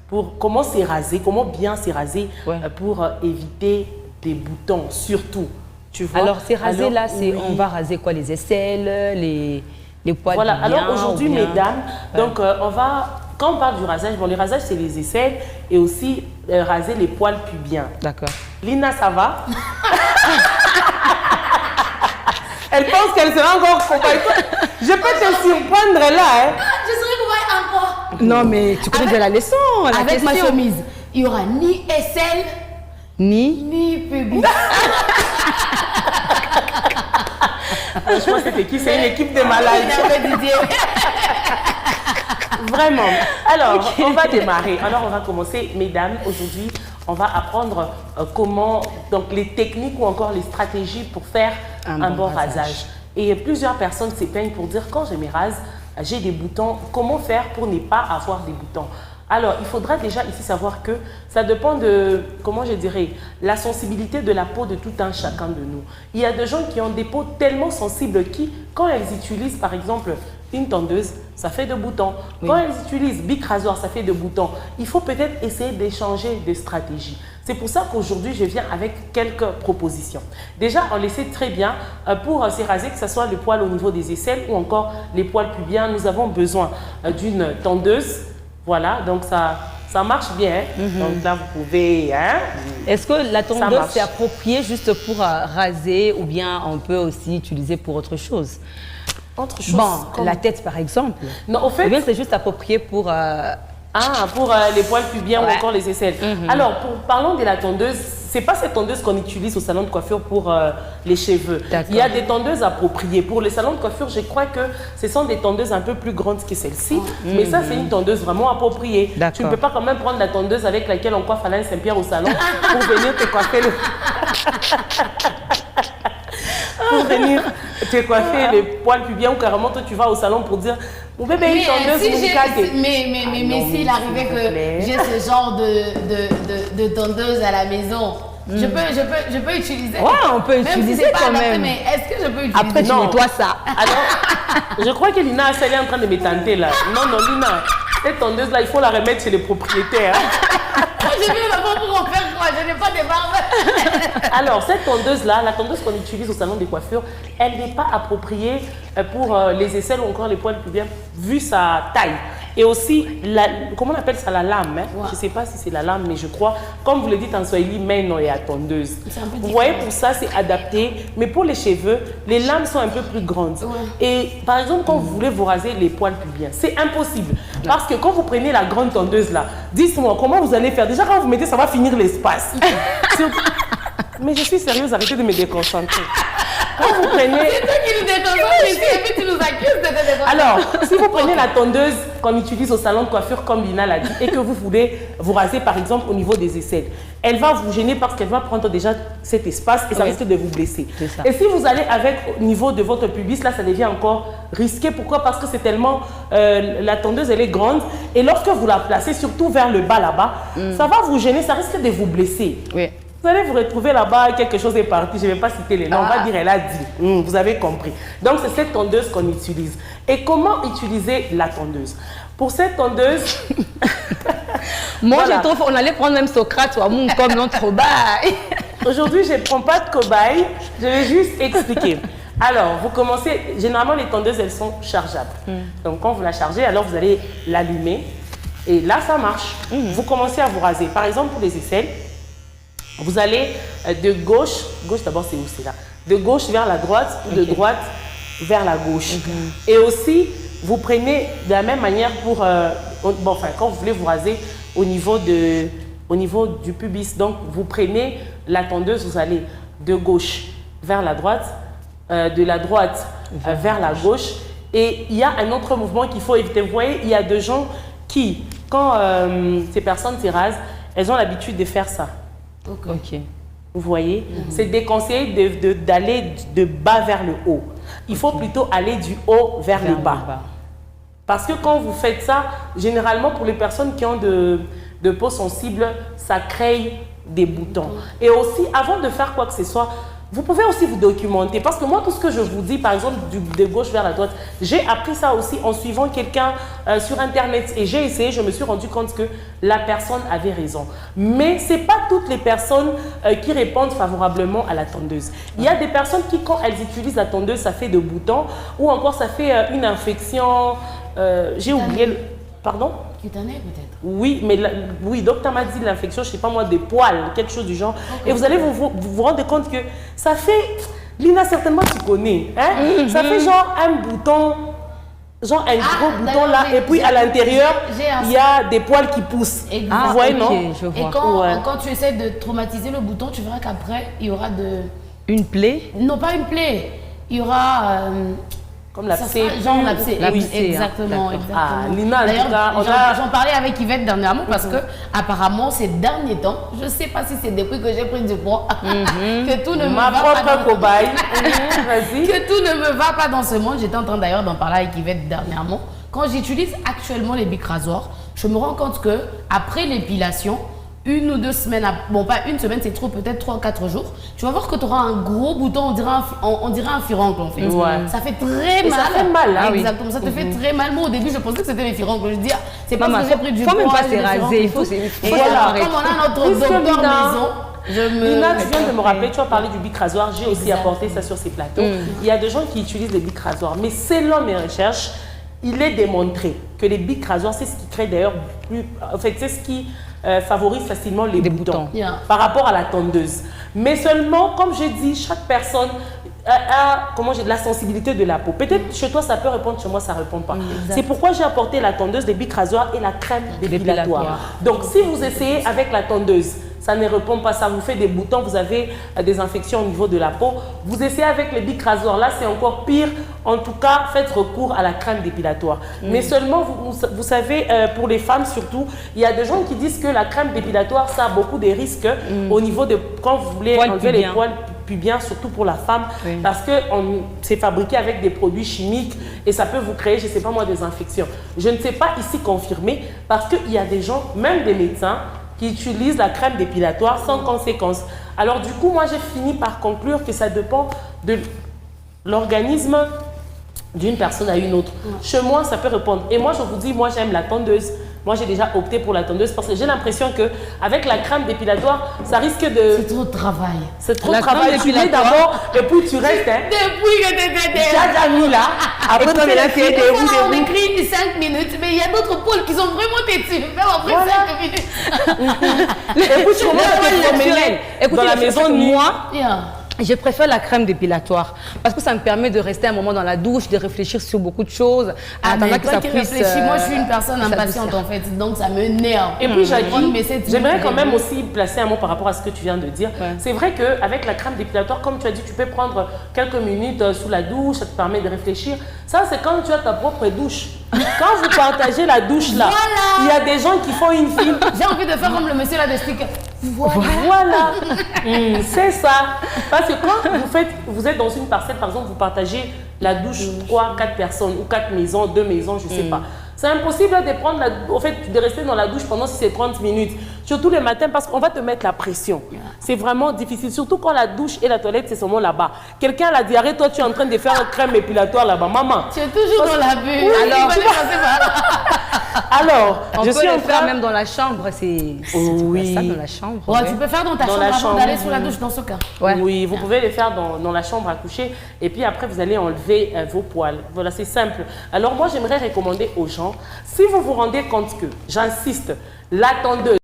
pour comment s'éraser, comment bien s'éraser pour éviter des boutons, surtout. Tu vois? Alors, s'éraser là, on va raser quoi? Les aisselles, les poils. Voilà, alors aujourd'hui, mesdames, donc on va, quand on parle du rasage, bon, le rasage c'est les aisselles et aussi raser les poils pubiens. D'accord. Lina, ça va? Elle pense qu'elle sera encore compagnie. Je peux te surprendre là, hein? Je serai compagnie encore. Non, mais tu connais déjà la leçon, la avec question. ma chemise, il n'y aura ni aisselle, ni pubis. Franchement, cette équipe, c'est une équipe de malades. Vraiment. Alors, on va démarrer. Alors, on va commencer, mesdames. Aujourd'hui, on va apprendre comment, donc les techniques ou encore les stratégies pour faire un bon rasage. Et plusieurs personnes se plaignent pour dire, quand je me rase, j'ai des boutons. Comment faire pour ne pas avoir des boutons? Alors, il faudra déjà ici savoir que ça dépend de, comment je dirais, la sensibilité de la peau de tout un chacun de nous. Il y a des gens qui ont des peaux tellement sensibles qui, quand elles utilisent par exemple une tondeuse, ça fait des boutons. Quand elles utilisent Bic Rasoir, ça fait des boutons. Il faut peut-être essayer d'échanger des stratégies. C'est pour ça qu'aujourd'hui, je viens avec quelques propositions. Déjà, on le sait très bien, pour s'éraser, que ce soit le poil au niveau des aisselles ou encore les poils pubiens, nous avons besoin d'une tondeuse. Voilà, donc ça marche bien. Donc là, vous pouvez... Hein, est-ce que la tondeuse, c'est approprié juste pour raser ou bien on peut aussi utiliser pour autre chose? Autre chose bon, comme... la tête, par exemple. Non, au fait... Ou bien c'est juste approprié pour... pour les poils pubiens ou encore les aisselles. Alors, parlons de la tondeuse. C'est pas cette tondeuse qu'on utilise au salon de coiffure pour les cheveux. Il y a des tondeuses appropriées. Pour les salons de coiffure, je crois que ce sont des tondeuses un peu plus grandes que celle-ci. Mais ça, c'est une tondeuse vraiment appropriée. Tu ne peux pas quand même prendre la tondeuse avec laquelle on coiffe Alain Saint-Pierre au salon pour venir te coiffer le... pour venir te coiffer les poils pubiens ou carrément toi tu vas au salon pour dire mon bébé une tondeuse mais s'il arrivait que j'ai ce genre de tondeuse à la maison, je peux utiliser. Ouais, on peut utiliser si quand même. Mais est-ce que je peux utiliser? Après tu nettoies ça. Alors, je crois que Lina, elle est en train de me tenter là. Non, Lina, cette tondeuse là, il faut la remettre chez les propriétaires. J'ai vu la peau pour en faire quoi? Je n'ai pas de barbe. Alors, cette tondeuse-là, la tondeuse qu'on utilise au salon des coiffures, elle n'est pas appropriée pour les aisselles ou encore les poils pubiens, vu sa taille. Et aussi, comment on appelle ça, la lame, hein? Je ne sais pas si c'est la lame, mais je crois, comme vous le dites en swahili, mais non, il y a tondeuse. Vous voyez, pour ça, c'est adapté. Mais pour les cheveux, les lames sont un peu plus grandes. Et par exemple, quand vous voulez vous raser les poils pubiens, c'est impossible. Parce que quand vous prenez la grande tondeuse là, dites-moi, comment vous allez faire? Déjà, quand vous mettez, ça va finir l'espace. Mais je suis sérieuse, arrêtez de me déconcentrer. Quand vous prenez... C'est toi qui nous déconcentres ici et puis tu nous accuses de te déconcentrer. Alors, si vous prenez la tondeuse qu'on utilise au salon de coiffure, comme Lina l'a dit, et que vous voulez vous raser par exemple au niveau des aisselles, elle va vous gêner parce qu'elle va prendre déjà cet espace et ça risque de vous blesser. Et si vous allez avec au niveau de votre pubis, là ça devient encore risqué. Pourquoi? Parce que c'est tellement... la tondeuse elle est grande et lorsque vous la placez surtout vers le bas là-bas, ça va vous gêner, ça risque de vous blesser. Vous allez vous retrouver là-bas, quelque chose est parti, je ne vais pas citer les noms, on va dire elle a dit. Vous avez compris. Donc c'est cette tondeuse qu'on utilise. Et comment utiliser la tondeuse? Pour cette tondeuse... Moi je trouve qu'on allait prendre même Socrate ou Amoun comme notre cobaye. Aujourd'hui je ne prends pas de cobaye, je vais juste expliquer. Alors vous commencez, généralement les tondeuses elles sont chargeables. Donc quand vous la chargez, alors vous allez l'allumer et là ça marche. Vous commencez à vous raser. Par exemple pour les aisselles, vous allez de gauche d'abord c'est où c'est là, de gauche vers la droite ou de droite vers la gauche. Et aussi, vous prenez de la même manière pour, quand vous voulez vous raser au niveau du pubis. Donc, vous prenez la tondeuse, vous allez de gauche vers la droite, de la droite vers la gauche. Et il y a un autre mouvement qu'il faut éviter. Vous voyez, il y a des gens qui, quand ces personnes se rasent, elles ont l'habitude de faire ça. Vous voyez, c'est déconseillé d'aller de bas vers le haut. Il faut plutôt aller du haut vers le bas. Parce que quand vous faites ça, généralement pour les personnes qui ont de peau sensible, ça crée des boutons. Et aussi, avant de faire quoi que ce soit, vous pouvez aussi vous documenter parce que moi, tout ce que je vous dis, par exemple, de gauche vers la droite, j'ai appris ça aussi en suivant quelqu'un sur Internet et j'ai essayé, je me suis rendu compte que la personne avait raison. Mais ce n'est pas toutes les personnes qui répondent favorablement à la tondeuse. Il y a des personnes qui, quand elles utilisent la tondeuse, ça fait de boutons ou encore ça fait une infection, j'ai oublié le... Pardon? Cutanée peut-être. Oui, mais oui, docteur m'a dit l'infection, je ne sais pas moi, des poils, quelque chose du genre. Okay. Et vous allez vous rendre compte que ça fait, Lina, certainement tu connais, hein? Ça fait genre un bouton, genre un gros bouton là, et puis à l'intérieur, il y a des poils qui poussent. Vous voyez, non? Je vois. Et quand tu essaies de traumatiser le bouton, tu verras qu'après, il y aura de... Une plaie? Non, pas une plaie. Il y aura... Comme l'abcès. Genre l'abcès, oui, exactement. Ah, Lina, d'ailleurs, j'en parlais avec Yvette dernièrement parce que apparemment ces derniers temps, je ne sais pas si c'est depuis que j'ai pris du poids, que tout ne me va pas cobaye. Que tout ne me va pas dans ce monde. J'étais en train d'ailleurs d'en parler avec Yvette dernièrement. Quand j'utilise actuellement les bics rasoirs, je me rends compte que après l'épilation, 1 ou 2 semaines, bon pas une semaine, c'est trop, peut-être 3 ou 4 jours, tu vas voir que tu auras un gros bouton, on dirait un furoncle en fait. Ouais. Ça fait très mal. Ça fait mal, hein? Exactement, ça te fait très mal. Moi au début, je pensais que c'était les furoncles. Je dis, c'est pas parce que j'ai pris du poids. Il faut même pas se raser, il faut voilà. Comme on a notre docteur maison. Lina, tu viens de me rappeler, tu as parlé du bic rasoir, j'ai aussi apporté ça sur ces plateaux. Il y a des gens qui utilisent les bics rasoirs, mais selon mes recherches, il est démontré que les bics rasoirs, c'est ce qui crée d'ailleurs plus... En fait, c'est ce qui favorise facilement les boutons par rapport à la tondeuse. Mais seulement, comme j'ai dit, chaque personne a la sensibilité de la peau. Peut-être chez toi, ça peut répondre, chez moi, ça ne répond pas. C'est pourquoi j'ai apporté la tondeuse, des bics rasoirs et la crème dépilatoire. Donc, si vous essayez avec la tondeuse, ça ne répond pas, ça vous fait des boutons, vous avez des infections au niveau de la peau. Vous essayez avec les bics rasoirs, là c'est encore pire. En tout cas, faites recours à la crème dépilatoire. Mais seulement, vous savez, pour les femmes surtout, il y a des gens qui disent que la crème dépilatoire, ça a beaucoup de risques au niveau de quand vous voulez enlever les poils pubiens, surtout pour la femme, parce que c'est fabriqué avec des produits chimiques et ça peut vous créer, je ne sais pas moi, des infections. Je ne sais pas ici confirmer parce qu'il y a des gens, même des médecins, qui utilisent la crème dépilatoire sans conséquence. Alors du coup, moi j'ai fini par conclure que ça dépend de l'organisme d'une personne à une autre. Chez moi, ça peut répondre. Et moi, je vous dis, moi j'aime la tondeuse. Moi, j'ai déjà opté pour la tondeuse parce que j'ai l'impression qu'avec la crème dépilatoire, ça risque de... C'est trop de travail. C'est trop de travail. Tu l'es d'abord et puis tu restes. Hein. Depuis que tu étais déjà mis là. Après, tu l'as fait on écrit 5 minutes, mais il y a d'autres pôles qui sont vraiment têtus. Même après 5 minutes. Et puis, tu commences à te promener dans la maison nuit. Je préfère la crème dépilatoire parce que ça me permet de rester un moment dans la douche, de réfléchir sur beaucoup de choses. Mais toi qui réfléchis, moi je suis une personne impatiente en fait, donc ça me nerve. Et puis j'aimerais quand même aussi placer un mot par rapport à ce que tu viens de dire. C'est vrai qu'avec la crème dépilatoire, comme tu as dit, tu peux prendre quelques minutes sous la douche, ça te permet de réfléchir. Ça c'est quand tu as ta propre douche. Quand vous partagez la douche là, il y a des gens qui font une file. J'ai envie de faire comme le monsieur là de sticker. Voilà. C'est ça. Parce que quand vous êtes dans une parcelle, par exemple, vous partagez la douche 3, 4 personnes ou 4 maisons, 2 maisons, je ne sais pas. C'est impossible de rester dans la douche pendant 30 minutes. Surtout le matin parce qu'on va te mettre la pression. C'est vraiment difficile. Surtout quand la douche et la toilette, c'est seulement là-bas. Quelqu'un a la diarrhée, toi tu es en train de faire une crème épilatoire là-bas. Maman. Tu es toujours dans la bulle. Alors, je suis en train même dans la chambre. C'est ça dans la chambre. Tu peux faire dans ta chambre avant d'aller sous la douche dans ce cas. Oui, vous pouvez le faire dans la chambre à coucher. Et puis après, vous allez enlever vos poils. Voilà, c'est simple. Alors moi, j'aimerais recommander aux gens, si vous vous rendez compte que, j'insiste, la tondeuse,